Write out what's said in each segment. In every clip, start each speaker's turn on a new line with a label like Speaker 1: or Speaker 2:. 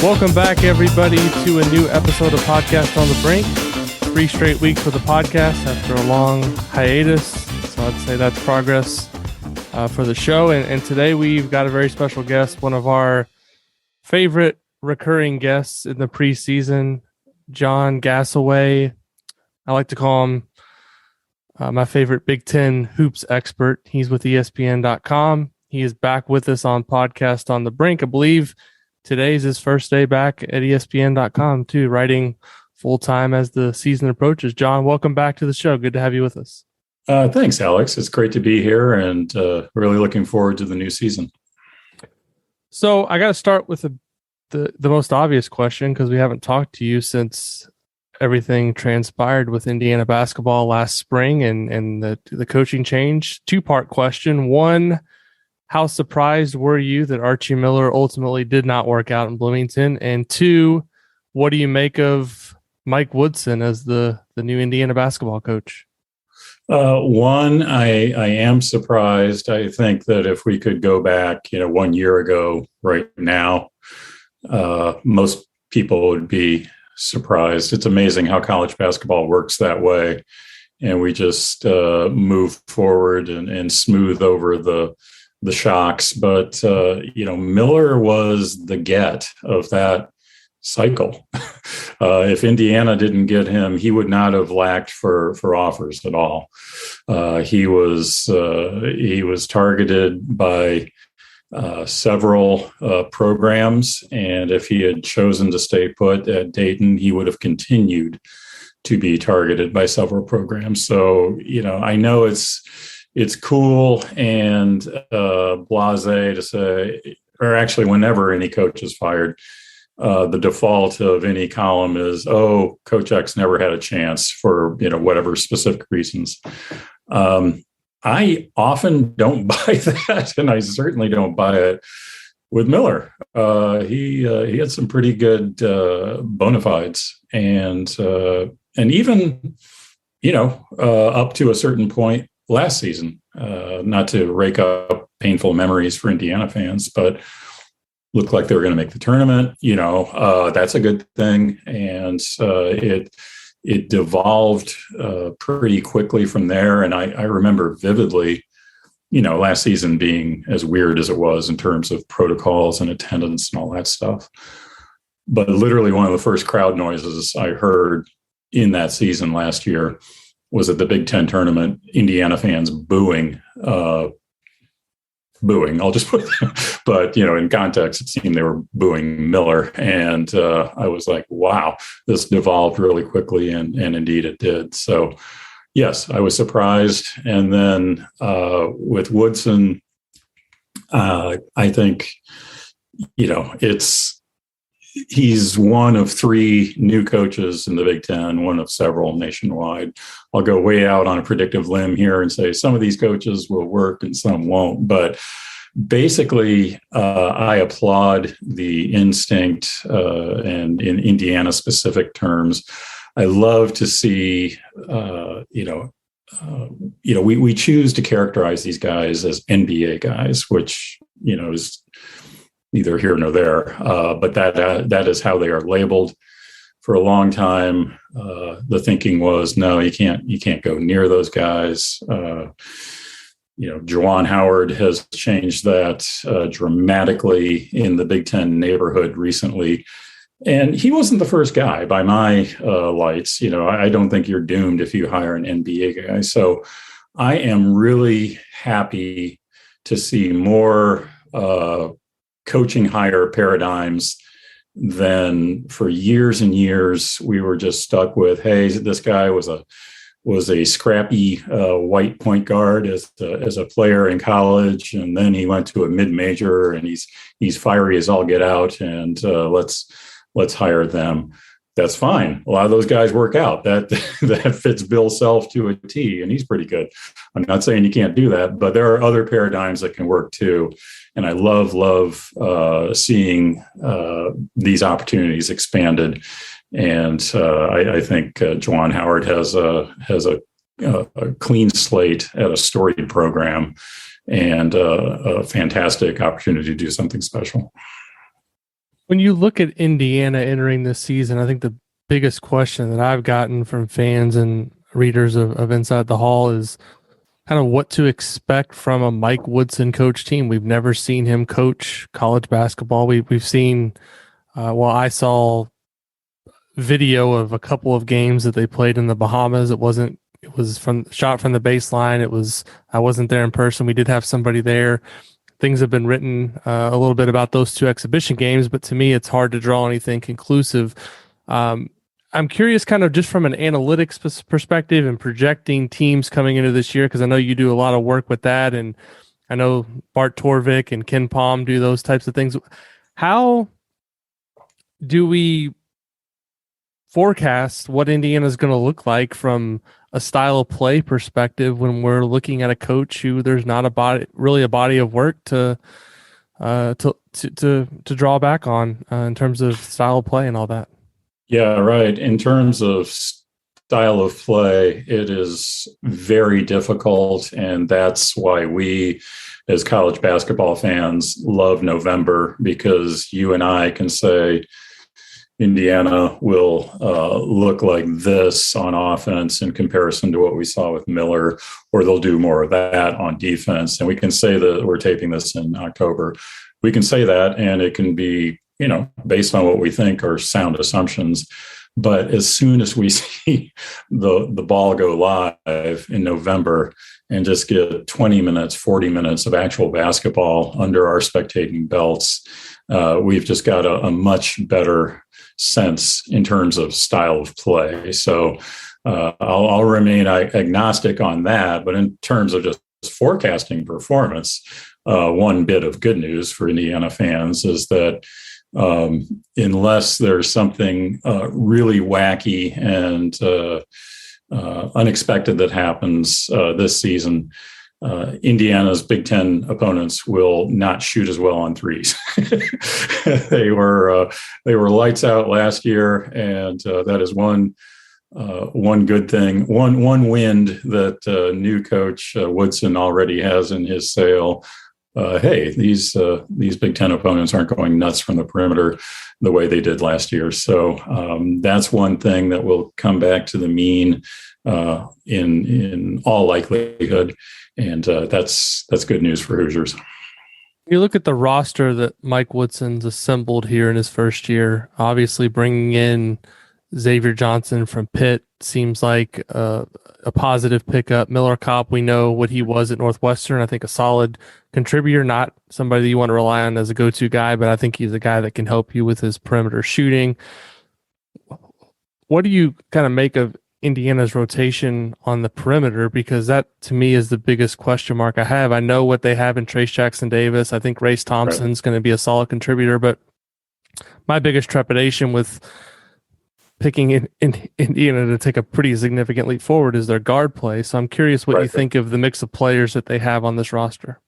Speaker 1: Welcome back, everybody, to a new episode of Podcast on the Brink. 3 straight weeks for the podcast after a long hiatus. So I'd say that's progress for the show. And today we've got a very special guest, one of our favorite recurring guests in the preseason, John Gasaway. I like to call him my favorite Big Ten hoops expert. He's with ESPN.com. He is back with us on Podcast on the Brink. I believe today's his first day back at ESPN.com too, writing full-time as the season approaches. John, welcome back to the show. Good to have you with us.
Speaker 2: Thanks, Alex. It's great to be here and really looking forward to the new season.
Speaker 1: So I got to start with the most obvious question, because we haven't talked to you since everything transpired with Indiana basketball last spring and the coaching change. 2-part question. One, how surprised were you that Archie Miller ultimately did not work out in Bloomington? And 2, what do you make of Mike Woodson as the new Indiana basketball coach?
Speaker 2: One, I am surprised. I think that if we could go back, 1 year ago right now, most people would be surprised. It's amazing how college basketball works that way. And we just move forward and smooth over the shocks. But, Miller was the get of that cycle. If Indiana didn't get him, he would not have lacked for offers at all. He was targeted by several programs, and if he had chosen to stay put at Dayton, he would have continued to be targeted by several programs. So, I know it's cool and blasé to say, or actually whenever any coach is fired, the default of any column is, oh, Coach X never had a chance for, whatever specific reasons. I often don't buy that, and I certainly don't buy it with Miller. He had some pretty good bona fides, and even, up to a certain point last season, not to rake up painful memories for Indiana fans, but looked like they were going to make the tournament. That's a good thing. And it devolved pretty quickly from there. And I remember vividly, last season being as weird as it was in terms of protocols and attendance and all that stuff. But literally one of the first crowd noises I heard in that season last year was at the Big Ten tournament, Indiana fans booing. I'll just put it, but in context, it seemed they were booing Miller, and I was like, "Wow, this devolved really quickly," and indeed it did. So, yes, I was surprised. And then with Woodson, I think he's one of 3 new coaches in the Big Ten, one of several nationwide. I'll go way out on a predictive limb here and say some of these coaches will work and some won't. But basically, I applaud the instinct, and in Indiana specific terms, I love to see, we choose to characterize these guys as NBA guys, which, is neither here nor there, but that is how they are labeled. For a long time, the thinking was, no, you can't go near those guys. Juwan Howard has changed that dramatically in the Big Ten neighborhood recently, and he wasn't the first guy by my lights. I don't think you're doomed if you hire an NBA guy. So I am really happy to see more coaching hire paradigms than for years and years we were just stuck with, hey, this guy was a scrappy white point guard as a player in college, and then he went to a mid-major and he's fiery as all get out, and let's hire them. That's fine. A lot of those guys work out. That fits Bill Self to a T, and he's pretty good. I'm not saying you can't do that, but there are other paradigms that can work too. And I love seeing these opportunities expanded. And I think Juwan Howard has a clean slate at a storied program and a fantastic opportunity to do something special.
Speaker 1: When you look at Indiana entering this season, I think the biggest question that I've gotten from fans and readers of Inside the Hall is kind of what to expect from a Mike Woodson coach team. We've never seen him coach college basketball. We've seen, I saw video of a couple of games that they played in the Bahamas. It was shot from the baseline. I wasn't there in person. We did have somebody there. Things have been written a little bit about those two exhibition games, but to me, it's hard to draw anything conclusive. I'm curious kind of just from an analytics perspective and projecting teams coming into this year, because I know you do a lot of work with that, and I know Bart Torvik and Ken Palm do those types of things. How do we forecast what Indiana is going to look like from a style of play perspective when we're looking at a coach who there's not a body of work to draw back on in terms of style of play and all that?
Speaker 2: Yeah, right. In terms of style of play, it is very difficult. And that's why we, as college basketball fans, love November, because you and I can say Indiana will look like this on offense in comparison to what we saw with Miller, or they'll do more of that on defense. And we can say that we're taping this in October. We can say that, and it can be, based on what we think are sound assumptions. But as soon as we see the ball go live in November and just get 20 minutes, 40 minutes of actual basketball under our spectating belts, we've just got a much better sense in terms of style of play. So I'll remain agnostic on that. But in terms of just forecasting performance, one bit of good news for Indiana fans is that unless there's something really wacky and unexpected that happens this season, Indiana's Big Ten opponents will not shoot as well on threes. They were lights out last year, and that is one good thing, one wind that new coach Woodson already has in his sail. Hey, these Big Ten opponents aren't going nuts from the perimeter the way they did last year. So that's one thing that will come back to the mean in all likelihood, and that's good news for Hoosiers.
Speaker 1: You look at the roster that Mike Woodson's assembled here in his first year. Obviously, bringing in Xavier Johnson from Pitt seems like a positive pickup. Miller Kopp, we know what he was at Northwestern. I think a solid contributor, not somebody that you want to rely on as a go-to guy, but I think he's a guy that can help you with his perimeter shooting. What do you kind of make of Indiana's rotation on the perimeter? Because that, to me, is the biggest question mark I have. I know what they have in Trace Jackson Davis. I think Race Thompson's going to be a solid contributor, but my biggest trepidation with picking in Indiana to take a pretty significant leap forward is their guard play. So I'm curious what you think of the mix of players that they have on this roster.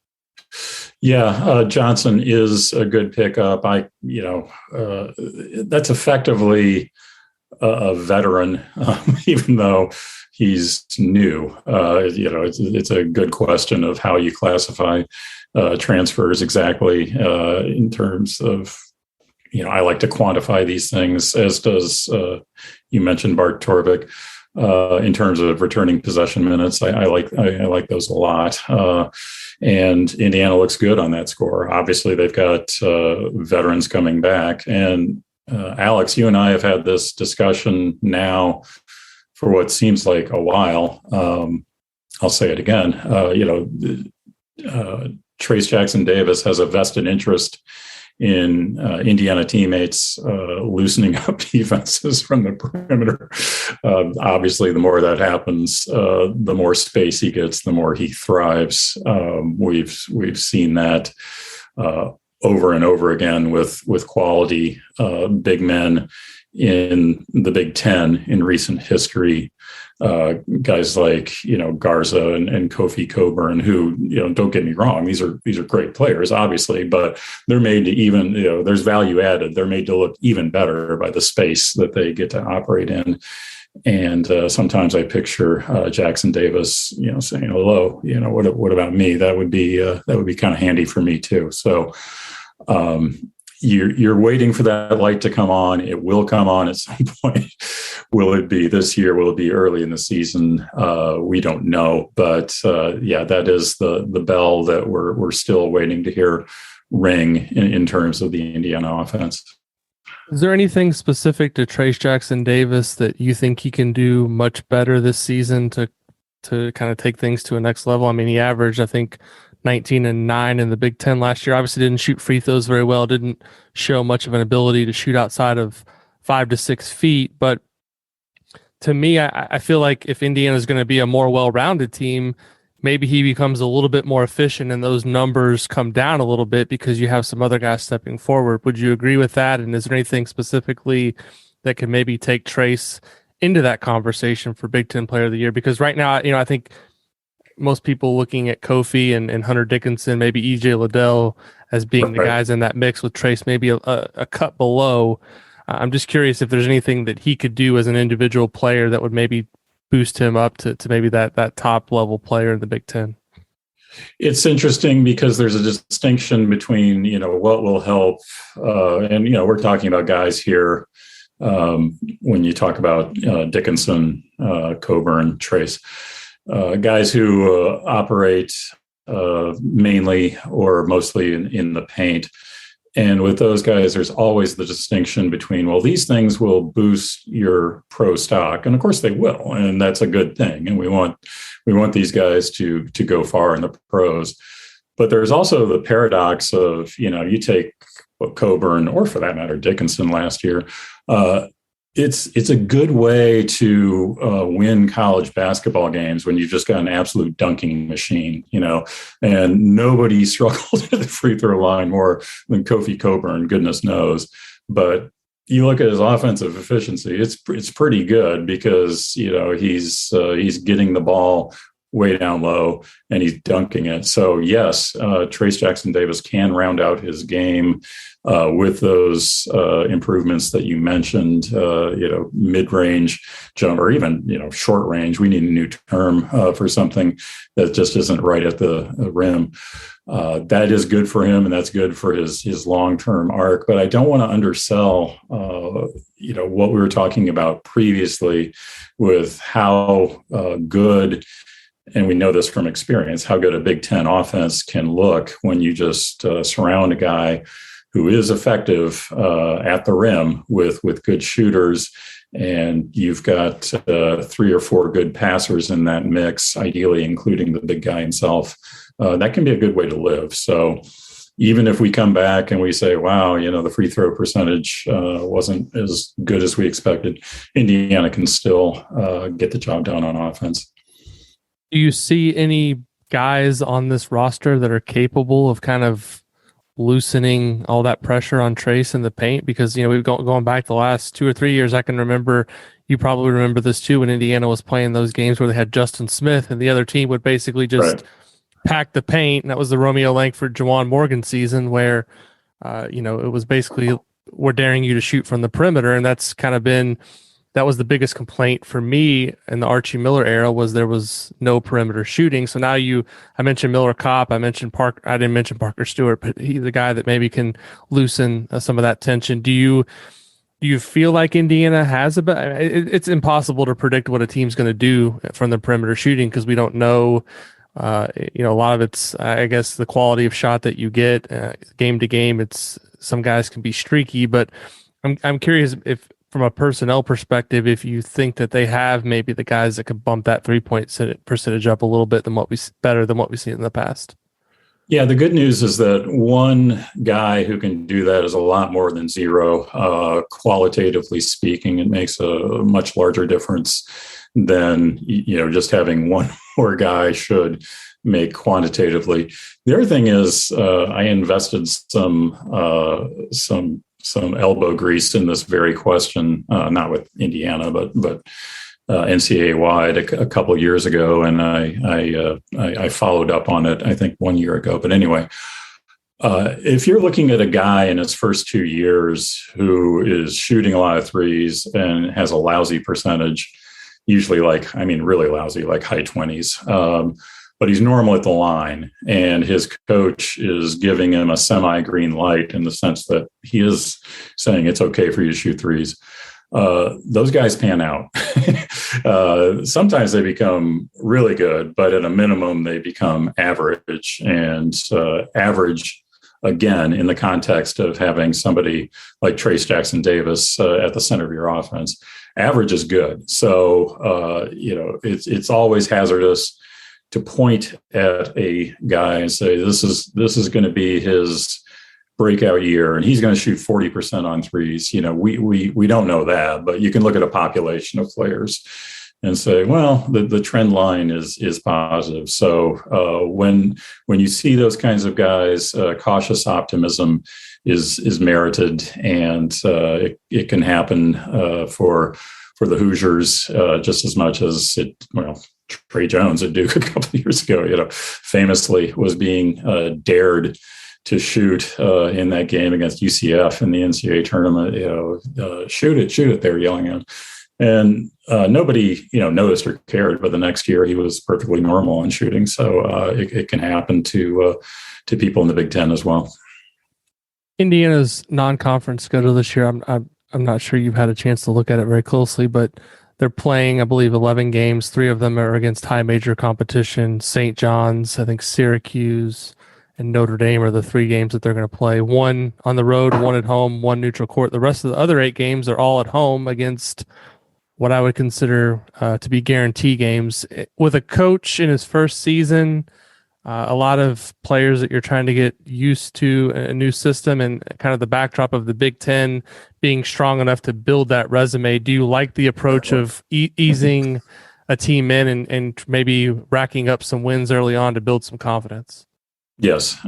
Speaker 2: Yeah, Johnson is a good pickup. That's effectively a veteran, even though he's new. It's a good question of how you classify transfers exactly in terms of, I like to quantify these things, as does, you mentioned Bart Torvik, in terms of returning possession minutes. I like those a lot. And Indiana looks good on that score. Obviously, they've got veterans coming back. And Alex, you and I have had this discussion now for what seems like a while. I'll say it again. Trace Jackson Davis has a vested interest in Indiana teammates loosening up defenses from the perimeter. Obviously, the more that happens, the more space he gets, the more he thrives. We've seen that over and over again with quality big men in the Big Ten in recent history. Guys like Garza and Kofi Coburn, who don't get me wrong, these are great players, obviously, but they're made to even there's value added. They're made to look even better by the space that they get to operate in. And sometimes I picture Jackson Davis, saying hello. What about me? That would be kind of handy for me too. So you're waiting for that light to come on. It will come on at some point. Will it be this year? Will it be early in the season? We don't know. But that is the bell that we're still waiting to hear ring in terms of the Indiana offense.
Speaker 1: Is there anything specific to Trayce Jackson-Davis that you think he can do much better this season to kind of take things to a next level? I mean, he averaged, I think, 19 and 9 in the Big Ten last year. Obviously didn't shoot free throws very well, didn't show much of an ability to shoot outside of 5 to 6 feet. But to me, I feel like if Indiana is going to be a more well-rounded team, maybe he becomes a little bit more efficient and those numbers come down a little bit because you have some other guys stepping forward. Would you agree with that? And is there anything specifically that could maybe take Trayce into that conversation for Big Ten Player of the Year? Because right now, I think most people looking at Kofi and Hunter Dickinson, maybe EJ Liddell as being the guys in that mix with Trayce, maybe a cut below. I'm just curious if there's anything that he could do as an individual player that would maybe boost him up to maybe that top level player in the Big Ten.
Speaker 2: It's interesting because there's a distinction between, what will help. And, we're talking about guys here when you talk about Dickinson, Coburn, Trayce. Guys who operate mainly or mostly in the paint. And with those guys, there's always the distinction between, well, these things will boost your pro stock. And of course they will. And that's a good thing. And we want these guys to go far in the pros. But there's also the paradox of, you take Coburn, or for that matter, Dickinson last year, it's a good way to win college basketball games when you've just got an absolute dunking machine, and nobody struggled at the free throw line more than Kofi Coburn, goodness knows. But you look at his offensive efficiency, it's pretty good because, he's getting the ball way down low and he's dunking it. So yes, Trayce Jackson-Davis can round out his game with those improvements that you mentioned, mid-range jump or even, short range. We need a new term for something that just isn't right at the rim. That is good for him and that's good for his long-term arc. But I don't want to undersell, what we were talking about previously with how good, and we know this from experience, how good a Big Ten offense can look when you just surround a guy who is effective at the rim with good shooters, and you've got 3 or 4 good passers in that mix, ideally including the big guy himself. That can be a good way to live. So even if we come back and we say, wow, the free throw percentage wasn't as good as we expected, Indiana can still get the job done on offense.
Speaker 1: Do you see any guys on this roster that are capable of kind of loosening all that pressure on Trayce in the paint? Because, we've going back the last 2 or 3 years, I can remember, you probably remember this too, when Indiana was playing those games where they had Justin Smith and the other team would basically just pack the paint. And that was the Romeo Langford, Juwan Morgan season where, it was basically, we're daring you to shoot from the perimeter. And that's kind of been, that was the biggest complaint for me in the Archie Miller era, was there was no perimeter shooting. So now I mentioned Miller Kopp, I didn't mention Parker Stewart, but he's a guy that maybe can loosen some of that tension. Do you feel like Indiana has it's impossible to predict what a team's going to do from the perimeter shooting because we don't know. A lot of it's, I guess, the quality of shot that you get game to game. Some guys can be streaky, but I'm curious if, from a personnel perspective, if you think that they have maybe the guys that could bump that 3-point percentage up a little bit better than what we've seen in the past.
Speaker 2: Yeah, the good news is that one guy who can do that is a lot more than zero. Qualitatively speaking, it makes a much larger difference than just having one more guy should make quantitatively. The other thing is I invested some elbow grease in this very question, not with Indiana, but NCAA wide a couple of years ago, and I followed up on it, I think 1 year ago. But anyway, if you're looking at a guy in his first 2 years who is shooting a lot of threes and has a lousy percentage, usually really lousy, like high 20s, but he's normal at the line, and his coach is giving him a semi-green light in the sense that he is saying it's okay for you to shoot threes. Those guys pan out. Sometimes they become really good, but at a minimum, they become average. And average, again, in the context of having somebody like Trace Jackson Davis at the center of your offense, average is good. So, it's always hazardous to point at a guy and say, this is going to be his breakout year, and he's going to shoot 40% on threes. We don't know that, but you can look at a population of players and say, well, the trend line is positive. So when you see those kinds of guys, cautious optimism is merited, and it can happen for the Hoosiers just as much as Trey Jones at Duke a couple of years ago, famously was being dared to shoot in that game against UCF in the NCAA tournament. Shoot it, they were yelling at him. And nobody, noticed or cared. But the next year, he was perfectly normal in shooting. So it can happen to people in the Big Ten as well.
Speaker 1: Indiana's non-conference schedule this year, I'm not sure you've had a chance to look at it very closely, but they're playing, I believe, 11 games. 3 of them are against high major competition. St. John's, I think Syracuse, and Notre Dame are the 3 games that they're going to play. 1 on the road, 1 at home, 1 neutral court. The rest of the other 8 games are all at home against what I would consider to be guarantee games. With a coach in his first season, a lot of players that you're trying to get used to a new system, and kind of the backdrop of the Big Ten being strong enough to build that resume. Do you like the approach of easing a team in and maybe racking up some wins early on to build some confidence?
Speaker 2: Yes,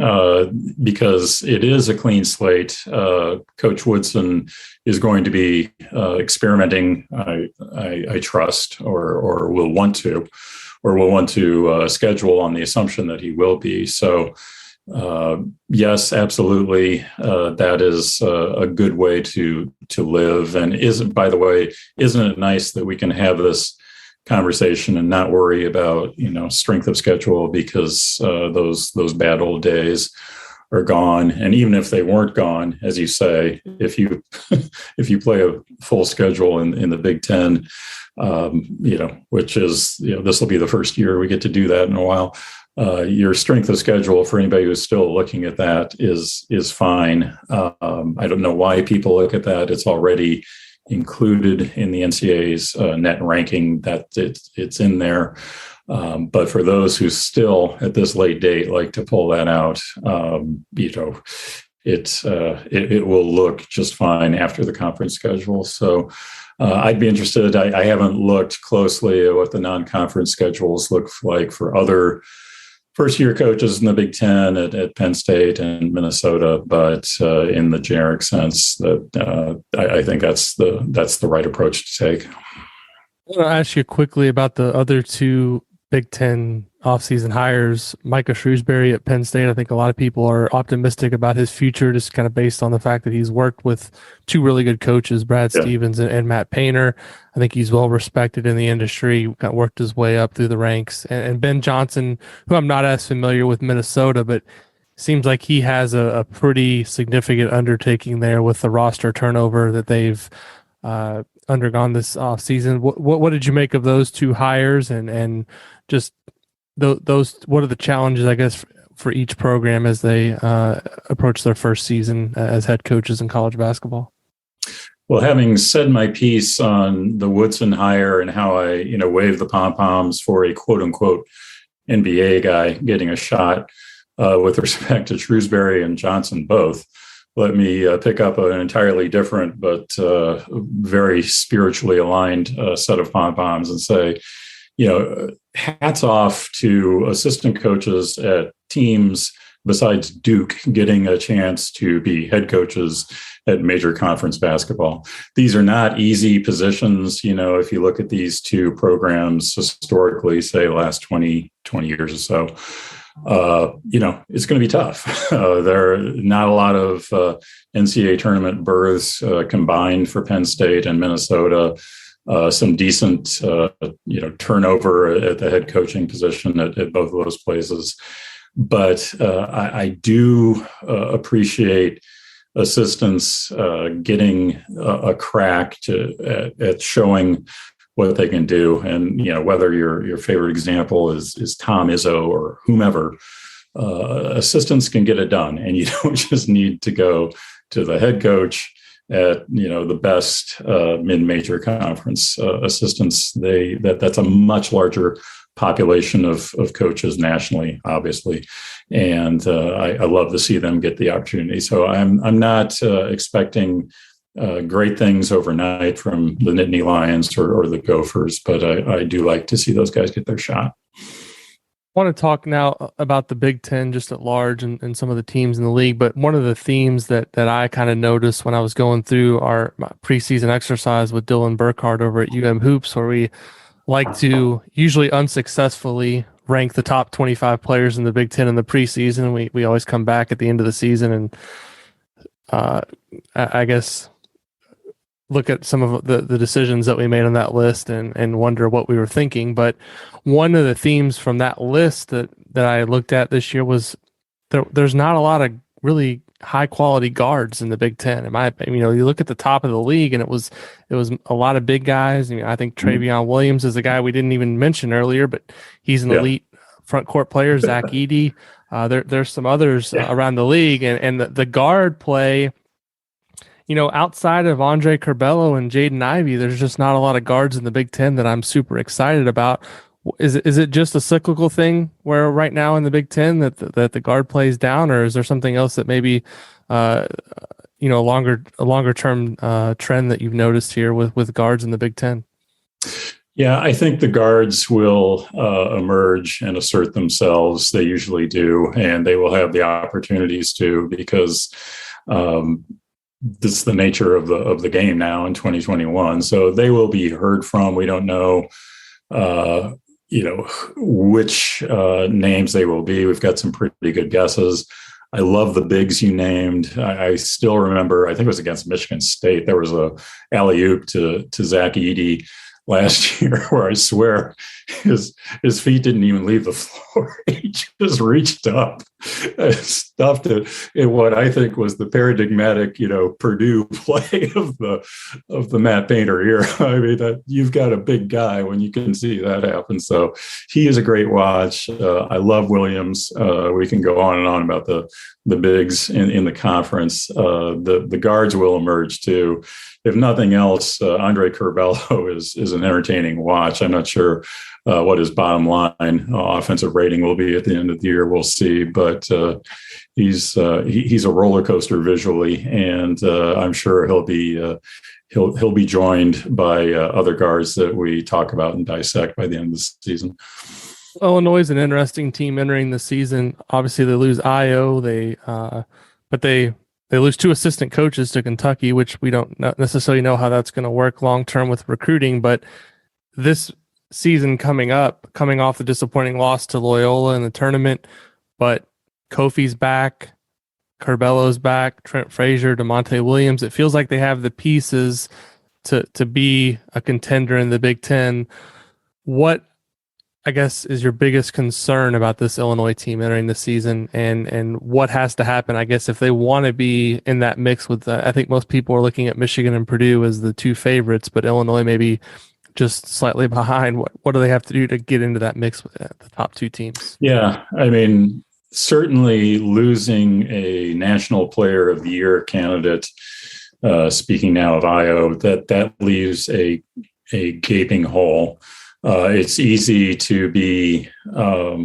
Speaker 2: because it is a clean slate. Coach Woodson is going to be experimenting, I trust, or will want to schedule on the assumption that he will be. So, yes, absolutely, that is a good way to live. And isn't it nice that we can have this conversation and not worry about strength of schedule, because those bad old days are gone. And even if they weren't gone, as you say, if you play a full schedule in the Big Ten, which is this will be the first year we get to do that in a while. Your strength of schedule, for anybody who's still looking at that, is fine. I don't know why people look at that. It's already included in the NCAA's net ranking, that it's in there. But for those who still at this late date like to pull that out, it will look just fine after the conference schedule. So I'd be interested. I haven't looked closely at what the non-conference schedules look like for other first-year coaches in the Big Ten at Penn State and Minnesota, but in the generic sense, that I think that's the right approach to take. I
Speaker 1: want to ask you quickly about the other 2 Big Ten offseason hires. Micah Shrewsbury at Penn State. I think a lot of people are optimistic about his future, just kind of based on the fact that he's worked with 2 really good coaches, Brad Stevens and Matt Painter. I think he's well respected in the industry, kind of worked his way up through the ranks. And Ben Johnson, who I'm not as familiar with Minnesota, but seems like he has a pretty significant undertaking there with the roster turnover that they've undergone this offseason. What did you make of those 2 hires, and just those? What are the challenges, I guess, for each program as they approach their first season as head coaches in college basketball?
Speaker 2: Well, having said my piece on the Woodson hire and how I, wave the pom-poms for a quote-unquote NBA guy getting a shot with respect to Shrewsbury and Johnson both, let me pick up an entirely different but very spiritually aligned set of pom-poms and say, hats off to assistant coaches at teams besides Duke getting a chance to be head coaches at major conference basketball. These are not easy positions. If you look at these 2 programs historically, say last 20 years or so, it's going to be tough. There are not a lot of NCAA tournament berths combined for Penn State and Minnesota. some decent, turnover at the head coaching position at both of those places. But I do appreciate assistants getting a crack at showing what they can do. And, whether your favorite example is Tom Izzo or whomever, assistants can get it done. And you don't just need to go to the head coach at, the best mid-major conference. Assistants, that's a much larger population of coaches nationally, obviously. And I love to see them get the opportunity. So I'm not expecting great things overnight from the Nittany Lions or the Gophers, but I do like to see those guys get their shot.
Speaker 1: I want to talk now about the Big Ten just at large and some of the teams in the league. But one of the themes that I kind of noticed when I was going through my preseason exercise with Dylan Burkhardt over at UM Hoops, where we like to usually unsuccessfully rank the top 25 players in the Big Ten in the preseason. We always come back at the end of the season and I guess look at some of the decisions that we made on that list and wonder what we were thinking. But one of the themes from that list that I looked at this year was there's not a lot of really high quality guards in the Big Ten. In my opinion, you look at the top of the league and it was a lot of big guys. I think Travion Williams is a guy we didn't even mention earlier, but he's an elite front court player. Zach Edey. There's some others around the league, and the guard play, outside of Andre Curbelo and Jaden Ivey, there's just not a lot of guards in the Big Ten that I'm super excited about. Is it just a cyclical thing where right now in the Big Ten that the guard plays down, or is there something else that maybe a longer term trend that you've noticed here with guards in the Big Ten?
Speaker 2: Yeah, I think the guards will emerge and assert themselves. They usually do, and they will have the opportunities to, because this is the nature of the game now in 2021. So they will be heard from. We don't know, which names they will be. We've got some pretty good guesses. I love the bigs you named. I still remember, I think it was against Michigan State. There was a alley-oop to Zach Edey last year where I swear his feet didn't even leave the floor. He just reached up and stuffed it in what I think was the paradigmatic, Purdue play of the Matt Painter era. I mean, that you've got a big guy when you can see that happen. So he is a great watch. I love Williams. We can go on and on about the bigs in the conference. The guards will emerge too. If nothing else, Andre Curbelo is an entertaining watch. I'm not sure what his bottom line offensive rating will be at the end of the year. We'll see, but he's a roller coaster visually, and I'm sure he'll be joined by other guards that we talk about and dissect by the end of the season.
Speaker 1: Illinois is an interesting team entering the season. Obviously, they lose Io. But they lose two assistant coaches to Kentucky, which we don't necessarily know how that's going to work long term with recruiting. But this season coming off the disappointing loss to Loyola in the tournament, but Kofi's back, Curbelo's back, Trent Frazier, DeMonte Williams. It feels like they have the pieces to be a contender in the Big Ten. What, I guess, is your biggest concern about this Illinois team entering the season, and what has to happen, I guess, if they want to be in that mix with, I think most people are looking at Michigan and Purdue as the two favorites, but Illinois maybe just slightly behind. What do they have to do to get into that mix with the top two teams? Yeah,
Speaker 2: I mean, certainly losing a National Player of the Year candidate, speaking now of Io, that leaves a gaping hole. It's easy to be, I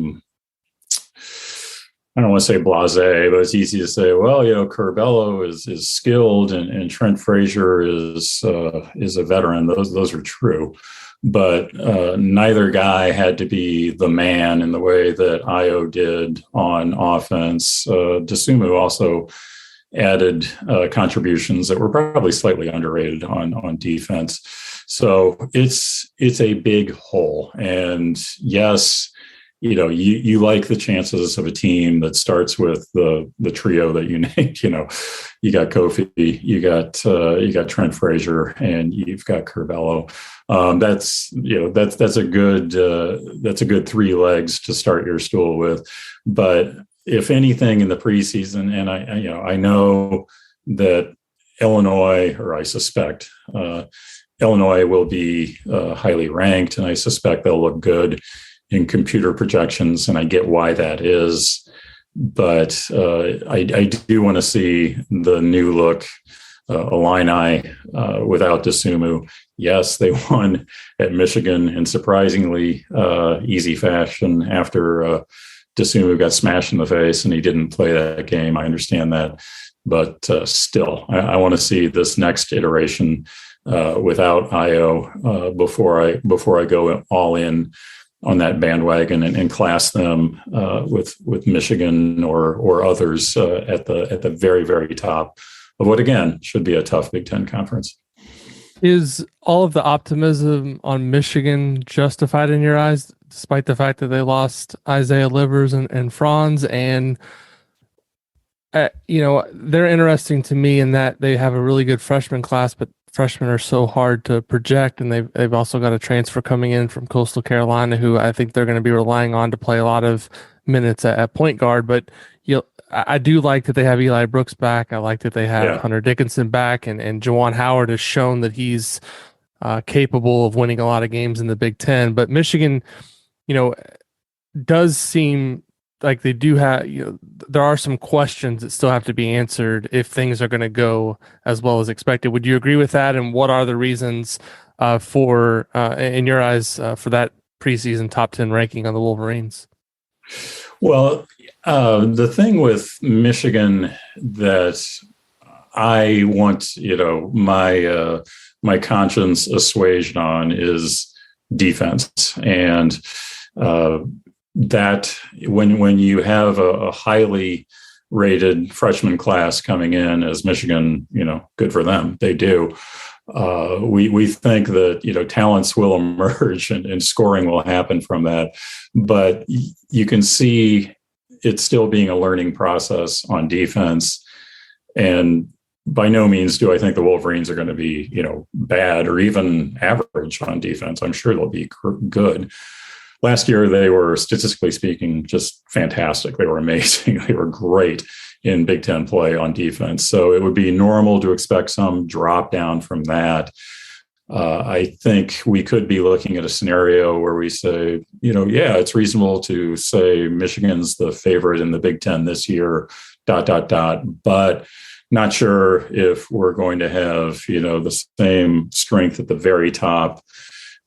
Speaker 2: don't want to say blasé, but it's easy to say, well, Curbelo is skilled and Trent Frazier is a veteran. Those are true, but neither guy had to be the man in the way that Io did on offense. Dosunmu also added contributions that were probably slightly underrated on defense. So it's a big hole. And yes, you like the chances of a team that starts with the trio that you named. You got Kofi, you got Trent Frazier, and you've got Curvelo. That's a good three legs to start your stool with. But if anything in the preseason, and I know that Illinois, or I suspect Illinois will be highly ranked, and I suspect they'll look good in computer projections, and I get why that is. But I do want to see the new look Illini without Dosunmu. Yes, they won at Michigan in surprisingly easy fashion after Dosunmu got smashed in the face and he didn't play that game. I understand that. But still, I want to see this next iteration without Io before I go all in on that bandwagon and class them with Michigan or others at the very, very top of what, again, should be a tough Big Ten conference.
Speaker 1: Is all of the optimism on Michigan justified in your eyes, despite the fact that they lost Isaiah Livers and Franz? And they're interesting to me in that they have a really good freshman class, but freshmen are so hard to project, and they've also got a transfer coming in from Coastal Carolina who I think they're going to be relying on to play a lot of minutes at point guard. But I do like that they have Eli Brooks back. I like that they have Hunter Dickinson back, and Juwan Howard has shown that he's capable of winning a lot of games in the Big Ten. But Michigan, does seem like they do have, there are some questions that still have to be answered if things are going to go as well as expected. Would you agree with that? And what are the reasons for, in your eyes, for that preseason top 10 ranking on the Wolverines?
Speaker 2: Well, the thing with Michigan that I want, my conscience assuaged on is defense. And that when you have a highly rated freshman class coming in as Michigan, good for them. They do. We think that, talents will emerge and scoring will happen from that. But you can see it still being a learning process on defense. And by no means do I think the Wolverines are going to be, bad or even average on defense. I'm sure they'll be good. Last year, they were, statistically speaking, just fantastic. They were amazing. They were great in Big Ten play on defense. So it would be normal to expect some drop down from that. I think we could be looking at a scenario where we say, it's reasonable to say Michigan's the favorite in the Big Ten this year, ... But not sure if we're going to have, the same strength at the very top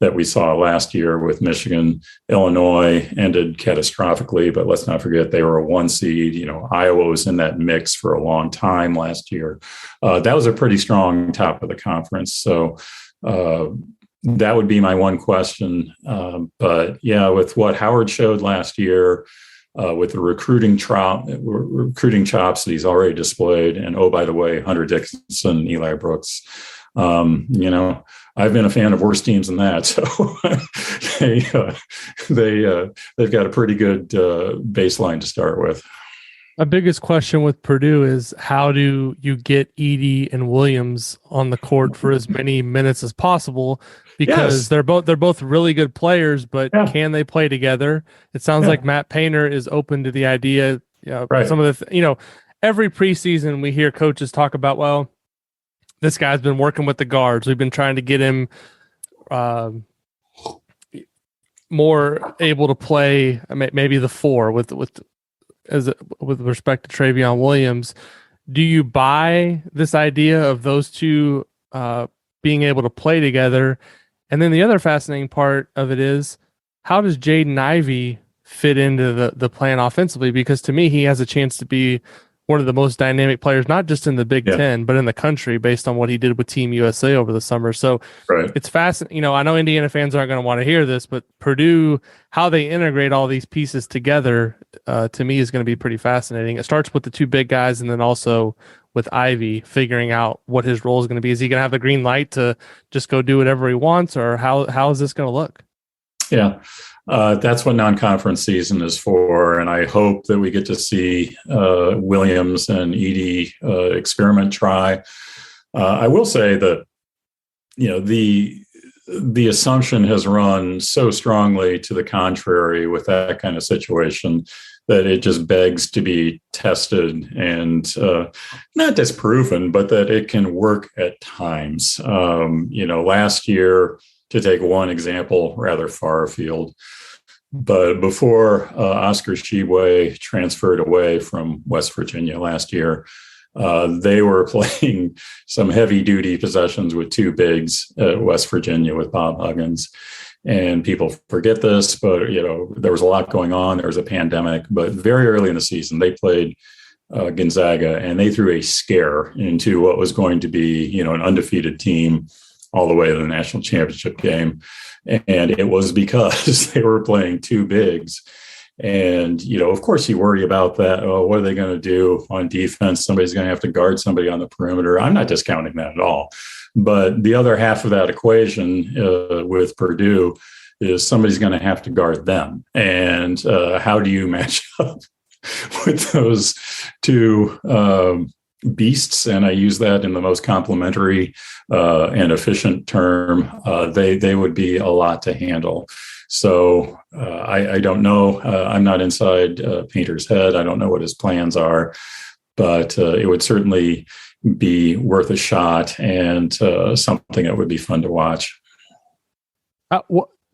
Speaker 2: that we saw last year with Michigan. Illinois ended catastrophically, but let's not forget they were a 1 seed. Iowa was in that mix for a long time last year. That was a pretty strong top of the conference. So that would be my one question. But yeah, with what Howard showed last year, with the recruiting chops that he's already displayed, and oh, by the way, Hunter Dickinson, Eli Brooks, I've been a fan of worse teams than that. So they've got a pretty good baseline to start with.
Speaker 1: My biggest question with Purdue is how do you get Edey and Williams on the court for as many minutes as possible? Because they're both really good players, but can they play together? It sounds like Matt Painter is open to the idea.
Speaker 2: Right.
Speaker 1: Some of the every preseason we hear coaches talk about, this guy's been working with the guards. We've been trying to get him more able to play maybe the four with respect to Travion Williams. Do you buy this idea of those two being able to play together? And then the other fascinating part of it is, how does Jaden Ivey fit into the plan offensively? Because to me, he has a chance to be one of the most dynamic players, not just in the Big Ten, but in the country, based on what he did with Team USA over the summer. So it's fascinating. I know Indiana fans aren't going to want to hear this, but Purdue, how they integrate all these pieces together, to me, is going to be pretty fascinating. It starts with the two big guys, and then also with Ivey figuring out what his role is going to be. Is he going to have the green light to just go do whatever he wants, or how is this going to look?
Speaker 2: Yeah. That's what non-conference season is for, and I hope that we get to see Williams and Edey experiment try. I will say that the assumption has run so strongly to the contrary with that kind of situation that it just begs to be tested and not disproven, but that it can work at times. Last year, to take one example, rather far afield, but before Oscar Tshiebwe transferred away from West Virginia last year, they were playing some heavy-duty possessions with two bigs at West Virginia with Bob Huggins. And people forget this, but, there was a lot going on. There was a pandemic. But very early in the season, they played Gonzaga, and they threw a scare into what was going to be, an undefeated team all the way to the national championship game. And it was because they were playing two bigs. And, of course, you worry about that. Oh, what are they going to do on defense? Somebody's going to have to guard somebody on the perimeter. I'm not discounting that at all. But the other half of that equation with Purdue is somebody's going to have to guard them. And how do you match up with those two beasts? And I use that in the most complimentary and efficient term. They would be a lot to handle. So I don't know. I'm not inside Painter's head. I don't know what his plans are, but it would certainly be worth a shot and something that would be fun to watch.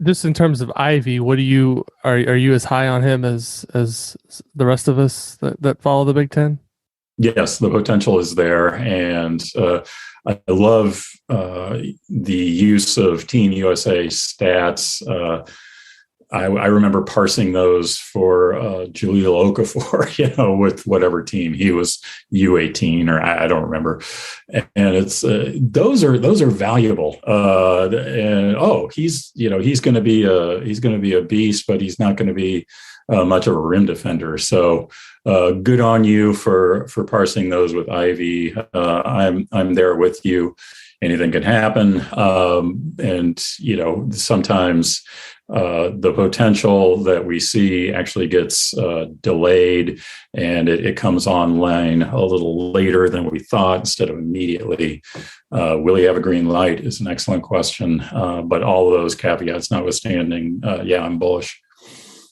Speaker 1: Just in terms of Ivy, what are you as high on him as the rest of us that follow the Big Ten?
Speaker 2: Yes, the potential is there, and I love the use of Team USA stats. I remember parsing those for Jahlil Okafor, with whatever team he was, U18 or I don't remember, and it's those are valuable. And he's going to be a beast, but he's not going to be much of a rim defender. So good on you for parsing those with Ivy. I'm there with you. Anything can happen, and sometimes the potential that we see actually gets delayed, and it comes online a little later than we thought instead of immediately. Will he have a green light is an excellent question, but all of those caveats notwithstanding, I'm bullish.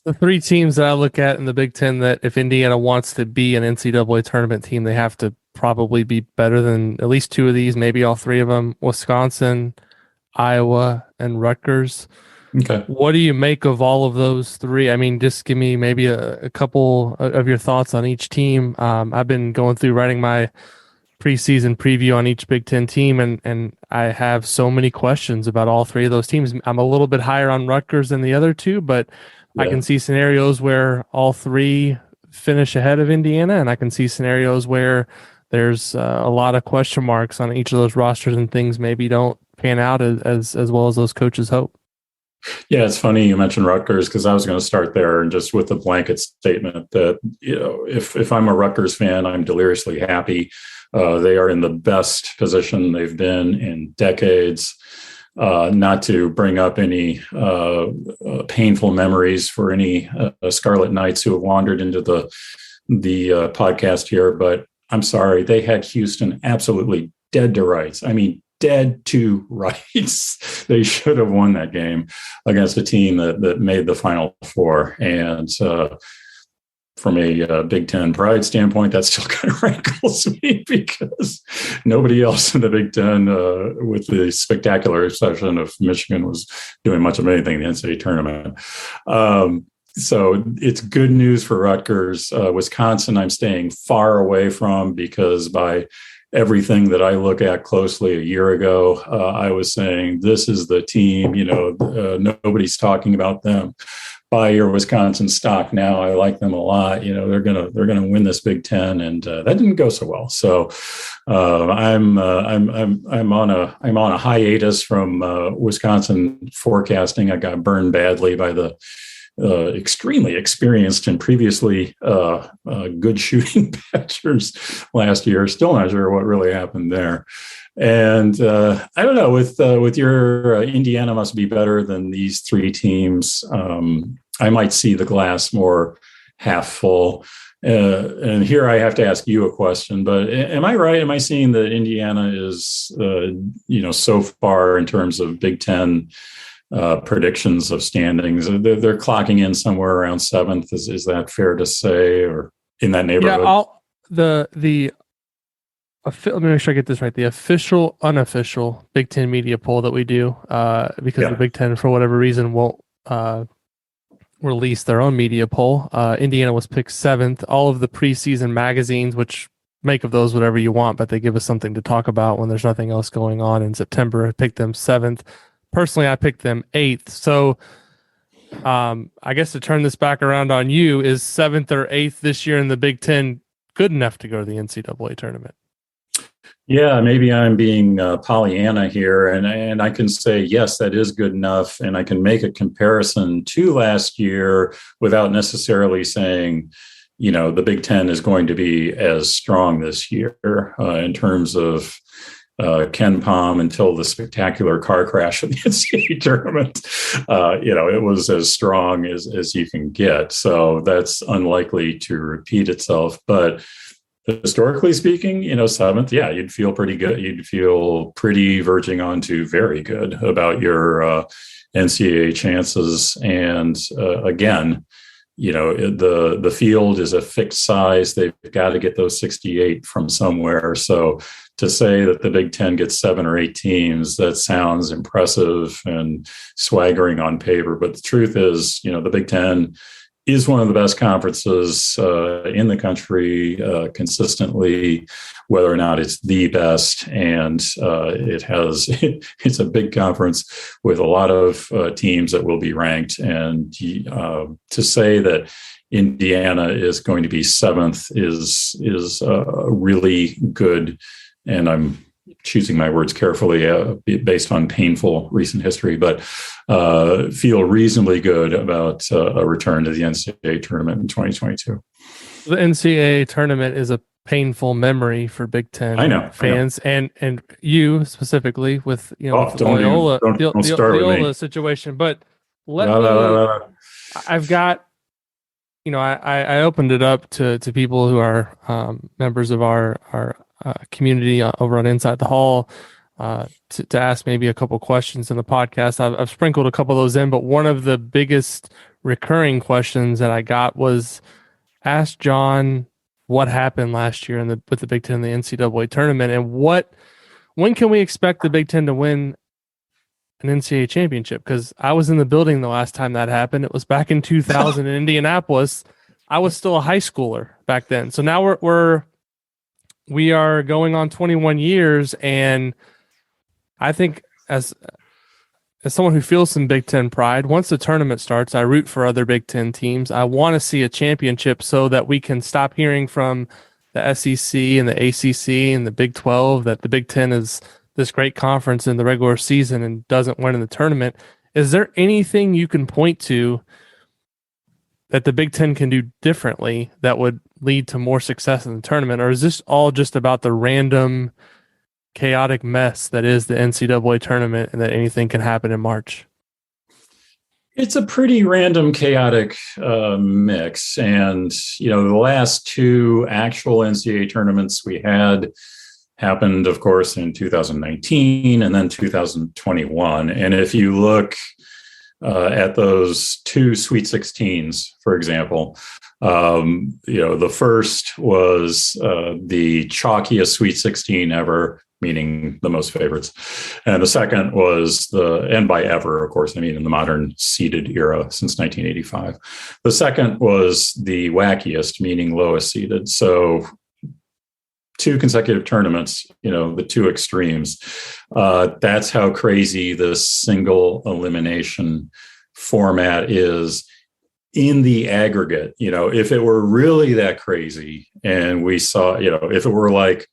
Speaker 1: The three teams that I look at in the Big Ten that if Indiana wants to be an NCAA tournament team, they have to probably be better than at least two of these, maybe all three of them: Wisconsin, Iowa, and Rutgers.
Speaker 2: Okay.
Speaker 1: What do you make of all of those three? I mean, just give me maybe a couple of your thoughts on each team. I've been going through writing my preseason preview on each Big Ten team, and I have so many questions about all three of those teams. I'm a little bit higher on Rutgers than the other two, but I can see scenarios where all three finish ahead of Indiana, and I can see scenarios where there's a lot of question marks on each of those rosters and things maybe don't pan out as well as those coaches hope.
Speaker 2: Yeah, it's funny you mentioned Rutgers because I was going to start there and just with a blanket statement that, if I'm a Rutgers fan, I'm deliriously happy. They are in the best position they've been in decades. Not to bring up any painful memories for any Scarlet Knights who have wandered into the podcast here, but I'm sorry, they had Houston absolutely dead to rights. I mean, dead to rights. They should have won that game against a team that made the Final Four. And from a Big Ten pride standpoint, that still kind of rankles me because nobody else in the Big Ten, with the spectacular exception of Michigan, was doing much of anything in the NCAA tournament. So it's good news for Rutgers. Wisconsin, I'm staying far away from because by everything that I look at closely a year ago, I was saying, this is the team, nobody's talking about them. Buy your Wisconsin stock now. I like them a lot. They're gonna win this Big Ten, and that didn't go so well. So I'm on a hiatus from Wisconsin forecasting. I got burned badly by the extremely experienced and previously good shooting pitchers last year. Still not sure what really happened there. And I don't know, with your Indiana must be better than these three teams. I might see the glass more half full. And here I have to ask you a question, but am I right? Am I seeing that Indiana is, so far in terms of Big Ten predictions of standings, they're clocking in somewhere around seventh? Is that fair to say, or in that neighborhood?
Speaker 1: Yeah, let me make sure I get this right. The official, unofficial Big Ten media poll that we do, because the Big Ten, for whatever reason, won't release their own media poll. Indiana was picked seventh. All of the preseason magazines, which make of those whatever you want, but they give us something to talk about when there's nothing else going on in September, picked them seventh. Personally, I picked them eighth. So I guess to turn this back around on you, is seventh or eighth this year in the Big Ten good enough to go to the NCAA tournament?
Speaker 2: Yeah, maybe I'm being Pollyanna here, and I can say, yes, that is good enough. And I can make a comparison to last year without necessarily saying, the Big Ten is going to be as strong this year in terms of Ken Pom until the spectacular car crash in the NCAA tournament. It was as strong as you can get. So that's unlikely to repeat itself. But historically speaking, seventh, yeah, you'd feel pretty good. You'd feel pretty verging on to very good about your NCAA chances. And again, the field is a fixed size. They've got to get those 68 from somewhere. So to say that the Big Ten gets 7 or 8 teams, that sounds impressive and swaggering on paper. But the truth is, the Big Ten is one of the best conferences in the country consistently, whether or not it's the best. And it's a big conference with a lot of teams that will be ranked. And to say that Indiana is going to be seventh is really good. And I'm choosing my words carefully based on painful recent history, but feel reasonably good about a return to the NCAA tournament in 2022.
Speaker 1: The NCAA tournament is a painful memory for Big Ten fans, and you specifically with the Loyola situation. But I've got I opened it up to people who are members of our community over on Inside the Hall to ask maybe a couple questions in the podcast. I've sprinkled a couple of those in, but one of the biggest recurring questions that I got was, ask John what happened last year with the Big Ten in the NCAA tournament, and when can we expect the Big Ten to win an NCAA championship? Because I was in the building the last time that happened. It was back in 2000 in Indianapolis. I was still a high schooler back then. So now we are going on 21 years, and I think as someone who feels some Big Ten pride, once the tournament starts, I root for other Big Ten teams. I want to see a championship so that we can stop hearing from the SEC and the ACC and the Big 12 that the Big Ten is this great conference in the regular season and doesn't win in the tournament. Is there anything you can point to that the Big Ten can do differently that would lead to more success in the tournament? Or is this all just about the random, chaotic mess that is the NCAA tournament and that anything can happen in March?
Speaker 2: It's a pretty random, chaotic mix. And, the last 2 actual NCAA tournaments we had happened, of course, in 2019 and then 2021. And if you look at those 2 Sweet 16s, for example, the first was the chalkiest Sweet 16 ever, meaning the most favorites. And the second was and by ever, of course, I mean in the modern seeded era since 1985. The second was the wackiest, meaning lowest seeded. So 2 consecutive tournaments, the 2 extremes. That's how crazy this single elimination format is in the aggregate. If it were really that crazy and we saw, if it were like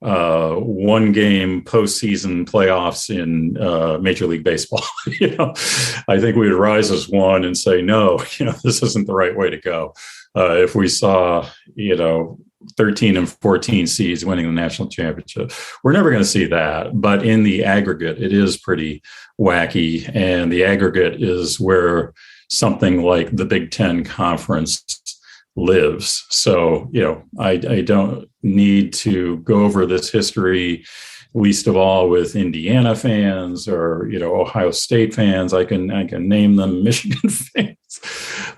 Speaker 2: one game postseason playoffs in Major League Baseball. I think we would rise as one and say, no, this isn't the right way to go. If we saw, 13 and 14 seeds winning the national championship, we're never going to see that. But in the aggregate, it is pretty wacky. And the aggregate is where something like the Big Ten Conference lives. So, I don't need to go over this history, least of all with Indiana fans or, Ohio State fans. I can name them, Michigan fans.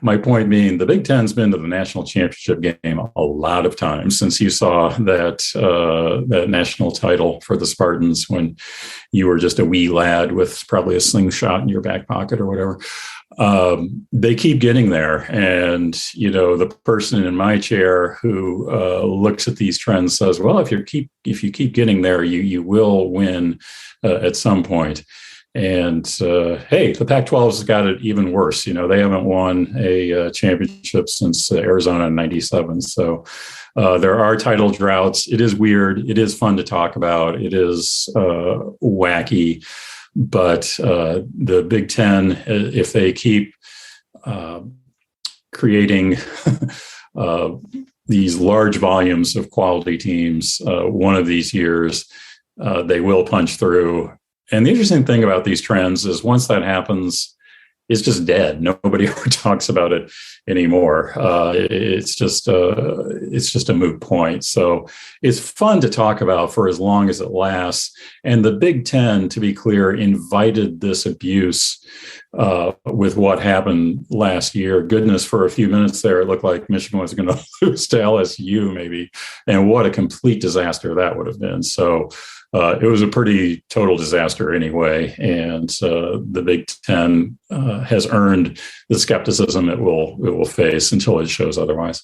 Speaker 2: My point being, the Big Ten's been to the national championship game a lot of times since you saw that national title for the Spartans when you were just a wee lad with probably a slingshot in your back pocket or whatever. They keep getting there. And, the person in my chair who looks at these trends says, well, if you keep getting there, you will win at some point. And hey, the Pac-12 has got it even worse. They haven't won a championship since Arizona in '97. So there are title droughts. It is weird. It is fun to talk about. It is wacky. But the Big Ten, if they keep creating these large volumes of quality teams, one of these years, they will punch through. And the interesting thing about these trends is once that happens, it's just dead. Nobody ever talks about it anymore. It's just a moot point. So it's fun to talk about for as long as it lasts. And the Big Ten, to be clear, invited this abuse with what happened last year. Goodness, for a few minutes there, it looked like Michigan was going to lose to LSU maybe. And what a complete disaster that would have been. So it was a pretty total disaster anyway, and the Big Ten has earned the skepticism it will face until it shows otherwise.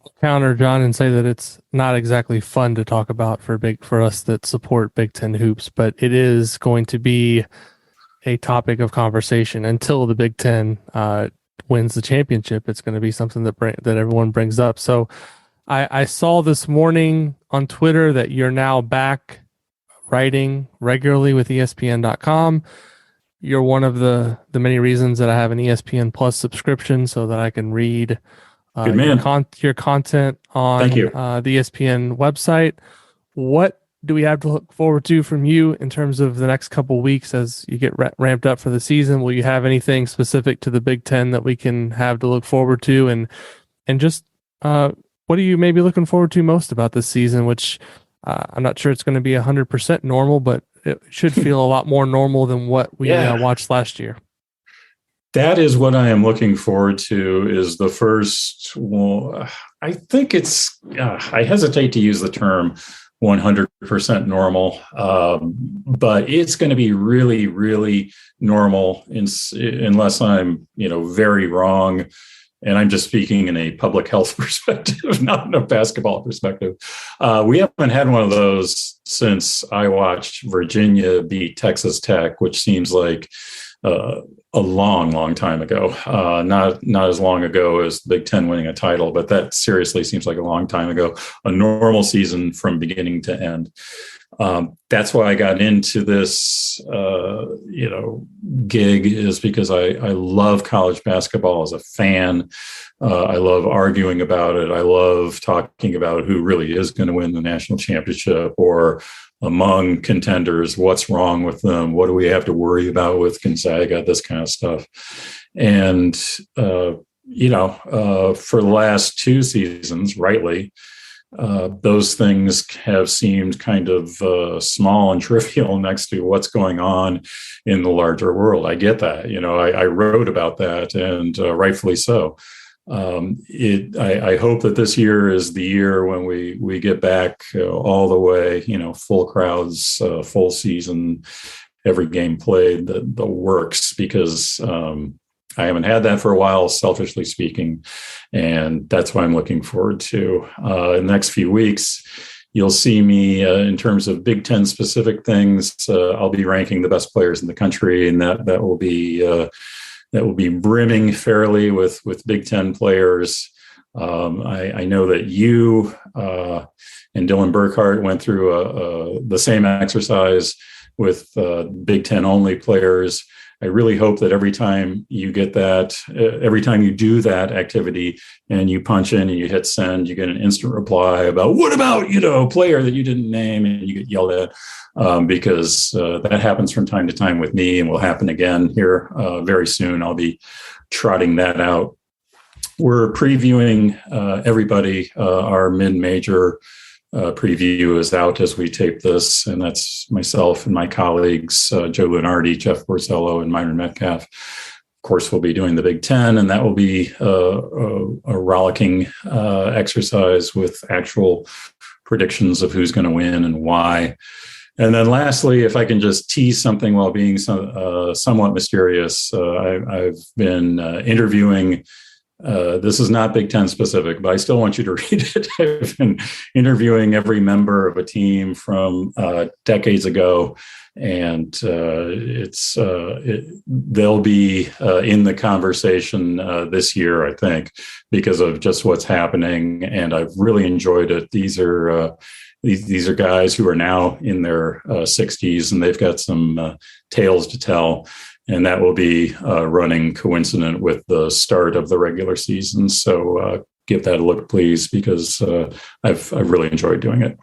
Speaker 1: I'll counter, John, and say that it's not exactly fun to talk about for us that support Big Ten hoops, but it is going to be a topic of conversation until the Big Ten wins the championship. It's going to be something that everyone brings up. So I saw this morning on Twitter that you're now back writing regularly with ESPN.com. You're one of the many reasons that I have an ESPN Plus subscription so that I can read your content on the ESPN website. What do we have to look forward to from you in terms of the next couple of weeks as you get ramped up for the season? Will you have anything specific to the Big Ten that we can have to look forward to? And just what are you maybe looking forward to most about this season, which I'm not sure it's going to be 100% normal, but it should feel a lot more normal than what we watched last year.
Speaker 2: That is what I am looking forward to is the first, well, I think it's, I hesitate to use the term 100% normal, but it's going to be really, really normal unless I'm, very wrong. And I'm just speaking in a public health perspective, not in a basketball perspective. We haven't had one of those since I watched Virginia beat Texas Tech, which seems like a long, long time ago. Not as long ago as the Big Ten winning a title, but that seriously seems like a long time ago. A normal season from beginning to end. That's why I got into this, gig is because I love college basketball as a fan. I love arguing about it. I love talking about who really is going to win the national championship or among contenders, what's wrong with them? What do we have to worry about with Gonzaga? This kind of stuff. And, for the last two seasons, rightly, those things have seemed kind of small and trivial next to what's going on in the larger world. I get that. I wrote about that, and rightfully so. I hope that this year is the year when we get back all the way, full crowds, full season, every game played, the works, because I haven't had that for a while, selfishly speaking, and that's what I'm looking forward to. In the next few weeks, you'll see me in terms of Big Ten specific things. I'll be ranking the best players in the country, and that will be brimming fairly with Big Ten players. I know that you and Dylan Burkhart went through the same exercise with Big Ten only players. I really hope that every time you get that, every time you do that activity and you punch in and you hit send, you get an instant reply about what about, player that you didn't name, and you get yelled at, because that happens from time to time with me and will happen again here very soon. I'll be trotting that out. We're previewing everybody. Our mid-major preview is out as we tape this, and that's myself and my colleagues, Joe Lunardi, Jeff Borzello, and Myron Metcalf. Of course, we'll be doing the Big Ten, and that will be a rollicking exercise with actual predictions of who's going to win and why. And then lastly, if I can just tease something while being somewhat mysterious, I've been interviewing. This is not Big Ten specific, but I still want you to read it. I've been interviewing every member of a team from decades ago, and they'll be in the conversation this year, I think, because of just what's happening. And I've really enjoyed it. These are guys who are now in their 60s, and they've got some tales to tell. And that will be running coincident with the start of the regular season. So give that a look, please, because I've really enjoyed doing it.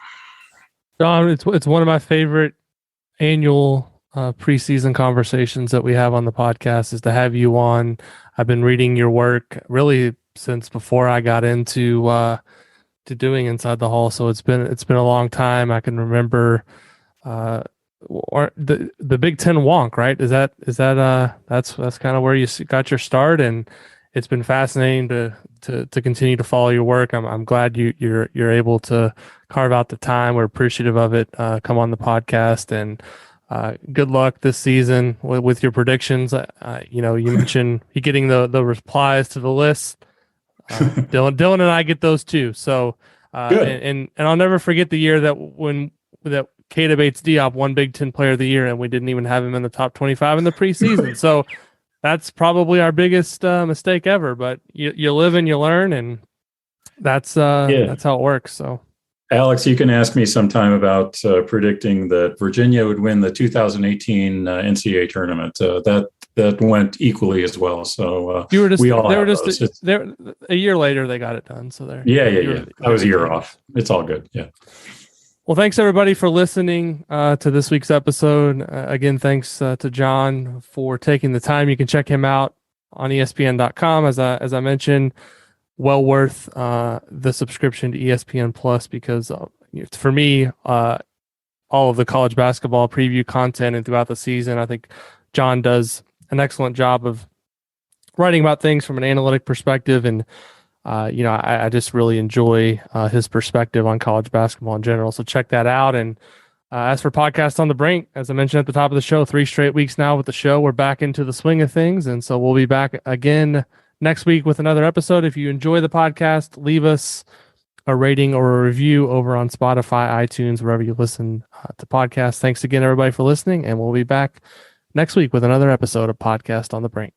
Speaker 1: John, it's one of my favorite annual preseason conversations that we have on the podcast is to have you on. I've been reading your work really since before I got into to doing Inside the Hall. So it's been a long time. I can remember. Or the Big Ten wonk, right? That's kind of where you got your start, and it's been fascinating to continue to follow your work. I'm glad you're able to carve out the time. We're appreciative of it. Come on the podcast, and good luck this season with your predictions. You mentioned you getting the replies to the list. Dylan and I get those too. So and I'll never forget the year that Keita Bates-Diop won Big Ten Player of the Year, and we didn't even have him in the top 25 in the preseason. So that's probably our biggest mistake ever. But you live and you learn, and that's how it works. So,
Speaker 2: Alex, you can ask me sometime about predicting that Virginia would win the 2018 NCAA tournament. That went equally as well. So
Speaker 1: you were just a year later they got it done. So there.
Speaker 2: Yeah. I was a year off. It's all good. Yeah.
Speaker 1: Well, thanks everybody for listening to this week's episode. Again, thanks to John for taking the time. You can check him out on ESPN.com. As I mentioned, well worth the subscription to ESPN Plus because for me, all of the college basketball preview content and throughout the season, I think John does an excellent job of writing about things from an analytic perspective, and I just really enjoy his perspective on college basketball in general. So check that out. And as for Podcast on the Brink, as I mentioned at the top of the show, 3 straight weeks now with the show, we're back into the swing of things. And so we'll be back again next week with another episode. If you enjoy the podcast, leave us a rating or a review over on Spotify, iTunes, wherever you listen to podcasts. Thanks again, everybody, for listening. And we'll be back next week with another episode of Podcast on the Brink.